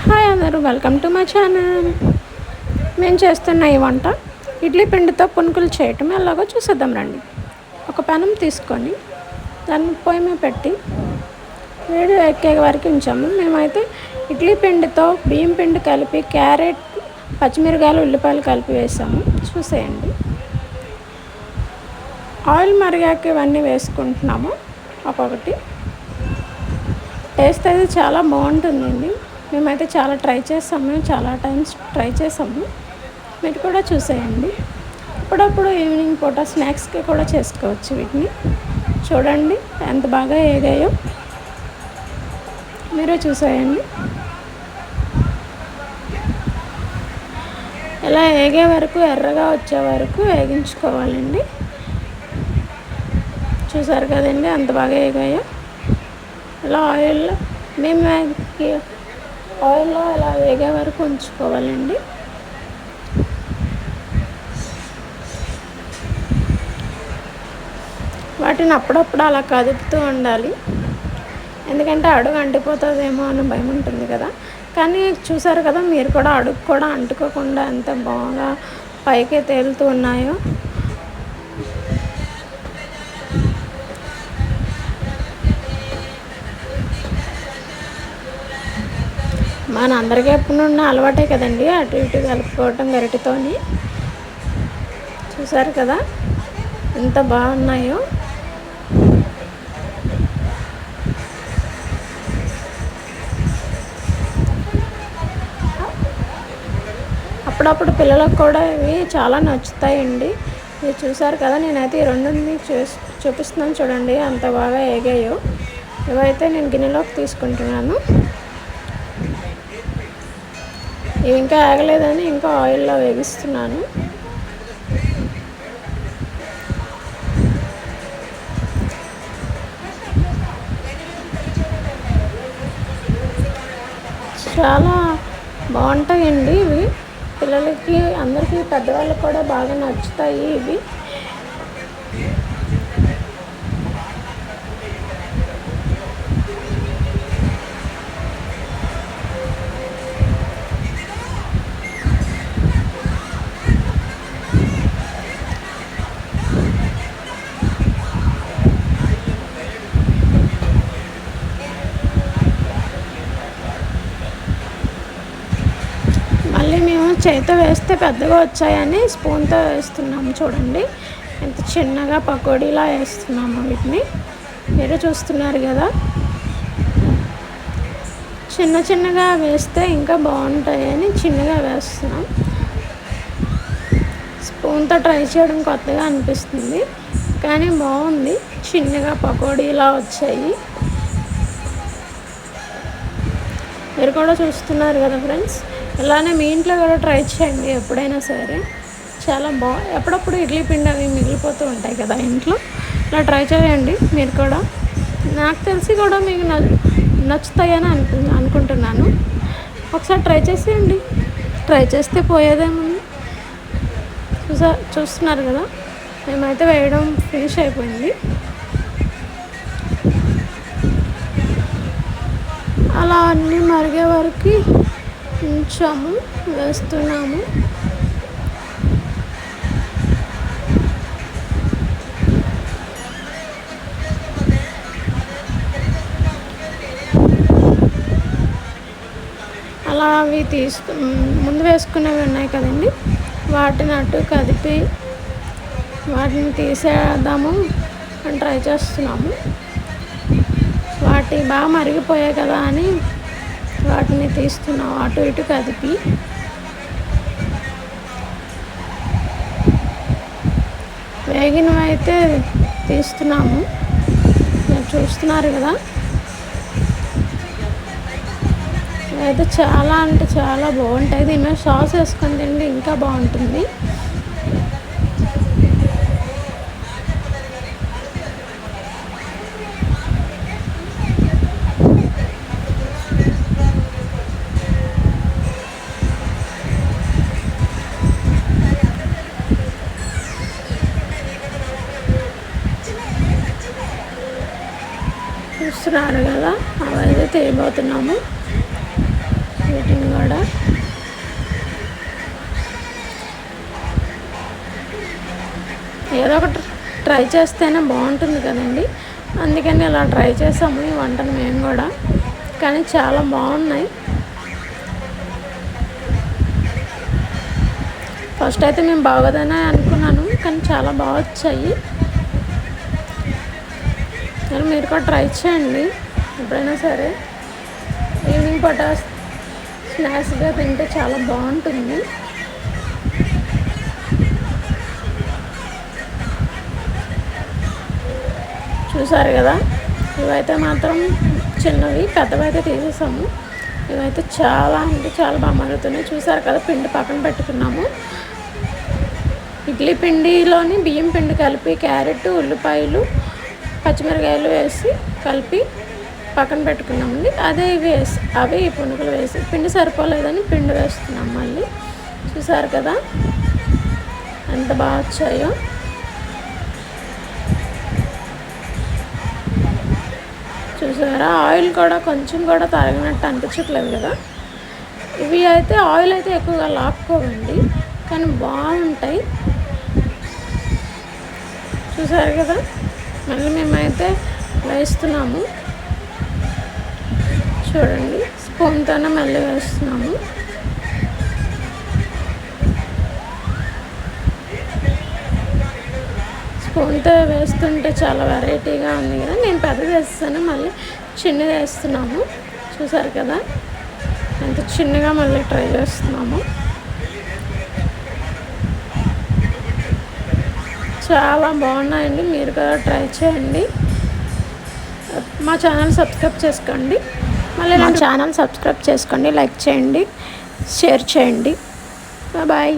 Hi అందరూ, welcome to my channel. మేము చేస్తున్న ఈ వంట ఇడ్లీ పిండితో పునుకులు చేయటం ఎలాగో చూసేద్దాం రండి. ఒక పెనం తీసుకొని దాన్ని పొయ్యి మీద పెట్టి వేడి ఎక్కే వరకు ఉంచాము. మేమైతే ఇడ్లీ పిండితో బియ్యం పిండి కలిపి క్యారెట్, పచ్చిమిరకాయలు, ఉల్లిపాయలు కలిపి వేసాము. చూసేయండి. ఆయిల్ మరిగాక ఇవన్నీ వేసుకుంటున్నాము ఒక్కొక్కటి. టేస్ట్ అయితే చాలా బాగుంటుందండి. మేమైతే చాలా ట్రై చేసాము, చాలా టైమ్స్ ట్రై చేసాము. మీరు కూడా చూసేయండి. అప్పుడప్పుడు ఈవినింగ్ పూట స్నాక్స్కి కూడా చేసుకోవచ్చు వీటిని. చూడండి ఎంత బాగా ఏగాయో, మీరే చూసేయండి. ఇలా ఏగే వరకు, ఎర్రగా వచ్చే వరకు వేగించుకోవాలండి. చూసారు కదండి ఎంత బాగా ఏగాయో. ఇలా మేము ఆయిల్లో ఇలా వేగే వరకు ఉంచుకోవాలండి. వాటిని అప్పుడప్పుడు అలా కదుపుతూ ఉండాలి, ఎందుకంటే అడుగు అంటిపోతుందేమో అని భయం ఉంటుంది కదా. కానీ చూసారు కదా, మీరు కూడా అడుగు కూడా అంటుకోకుండా ఎంత బాగా పైకి తేలుతూ ఉన్నాయో. మన అందరికీ ఎప్పుడు ఉన్న అలవాటే కదండి అటు ఇటు కలుపుకోవటం గరిటెతోని. చూసారు కదా ఎంత బాగున్నాయో. అప్పుడప్పుడు పిల్లలకు కూడా ఇవి చాలా నచ్చుతాయండి. మీరు చూసారు కదా, నేనైతే ఈ రెండుని చూపిస్తున్నాను చూడండి అంత బాగా ఏగాయో. ఇవైతే నేను గిన్నెలోకి తీసుకుంటున్నాను. ఇవి ఇంకా ఆగలేదని ఇంకా ఆయిల్లో వేగిస్తున్నాను. చాలా బాగుంటాయండి ఇవి. పిల్లలకి, అందరికీ, పెద్దవాళ్ళకి కూడా బాగా నచ్చుతాయి ఇవి. మళ్ళీ మేము చేతితో వేస్తే పెద్దగా వచ్చాయని స్పూన్తో వేస్తున్నాము. చూడండి ఎంత చిన్నగా పకోడీలా వేస్తున్నాము వీటిని. మీరు చూస్తున్నారు కదా, చిన్న చిన్నగా వేస్తే ఇంకా బాగుంటాయని చిన్నగా వేస్తున్నాం. స్పూన్తో ట్రై చేయడం కొత్తగా అనిపిస్తుంది, కానీ బాగుంది. చిన్నగా పకోడీలా వచ్చాయి. మీరు కూడా చూస్తున్నారు కదా ఫ్రెండ్స్. ఇలానే మీ ఇంట్లో కూడా ట్రై చేయండి ఎప్పుడైనా సరే. చాలా ఎప్పుడప్పుడు ఇడ్లీ పిండి అవి మిగిలిపోతూ ఉంటాయి కదా ఇంట్లో. ఇలా ట్రై చేయండి మీరు కూడా. నాకు తెలిసి కూడా మీకు నచ్చుతాయని అనుకుంటున్నాను. ఒకసారి ట్రై చేసేయండి. ట్రై చేస్తే పోయేదేముంది. చూస్తున్నారు కదా, మేమైతే వేయడం ఫినిష్ అయిపోయింది. అలా అన్నీ మరిగే వరకు ఉంచాము, వేస్తున్నాము. అలా అవి ముందు వేసుకునేవి ఉన్నాయి కదండి, వాటిని అటు కదిపి వాటిని తీసేద్దాము అని ట్రై చేస్తున్నాము. వాటి బాగా మరిగిపోయాయి కదా అని వాటిని తీస్తున్నాము అటు ఇటు కదిపి. వేగినవి అయితే తీస్తున్నాము. మీరు చూస్తున్నారు కదా. అయితే చాలా అంటే చాలా బాగుంటాయి. దీని మీద సాస్ వేసుకొని తింటే ఇంకా బాగుంటుంది. చూస్తున్నారు కదా, అవైతే తీయబోతున్నాము. వీటిని కూడా ఏదో ఒకటి ట్రై చేస్తేనే బాగుంటుంది కదండి. అందుకని ఇలా ట్రై చేసాము ఈ వంటను మేము కూడా. కానీ చాలా బాగున్నాయి. ఫస్ట్ అయితే మేము బాగోదనే అనుకున్నాను, కానీ చాలా బాగా వచ్చాయి. మీరు కూడా ట్రై చేయండి ఎప్పుడైనా సరే. ఈవినింగ్ పూట స్నాక్స్గా తింటే చాలా బాగుంటుంది. చూసారు కదా, ఇవైతే మాత్రం చిన్నవి, పెద్దవైతే తీసేసాము. ఇవైతే చాలా అంటే చాలా బాగా మరుగుతున్నాయి. చూసారు కదా, పిండి పక్కన పెట్టుకున్నాము. ఇడ్లీ పిండిలోని బియ్యం పిండి కలిపి క్యారెట్, ఉల్లిపాయలు, పచ్చిమిరకాయలు వేసి కలిపి పక్కన పెట్టుకున్నామండి. అదే అవి పునుగులు వేసి పిండి సరిపోలేదని పిండి వేస్తున్నాం మళ్ళీ. చూసారు కదా ఎంత బాగా వచ్చాయో. చూసారా, ఆయిల్ కూడా కొంచెం కూడా తరిగినట్టు అనిపించట్లేదు కదా. ఇవి అయితే ఆయిల్ అయితే ఎక్కువగా లాక్కోవండి, కానీ బాగుంటాయి. చూసారు కదా, మళ్ళీ మేమైతే వేస్తున్నాము. చూడండి, స్పూన్తోనే మళ్ళీ వేస్తున్నాము. స్పూన్తో వేస్తుంటే చాలా వెరైటీగా ఉంది కదా. నేను పెద్దది వేస్తాను, మళ్ళీ చిన్నది వేస్తున్నాము. చూసారు కదా, ఎంత చిన్నగా మళ్ళీ ట్రై చేస్తున్నాము. చాలా బాగున్నాయండి, మీరు కూడా ట్రై చేయండి. మా ఛానల్ సబ్స్క్రైబ్ చేసుకోండి. మళ్ళీ నా ఛానల్ సబ్స్క్రైబ్ చేసుకోండి, లైక్ చేయండి, షేర్ చేయండి. బాయ్.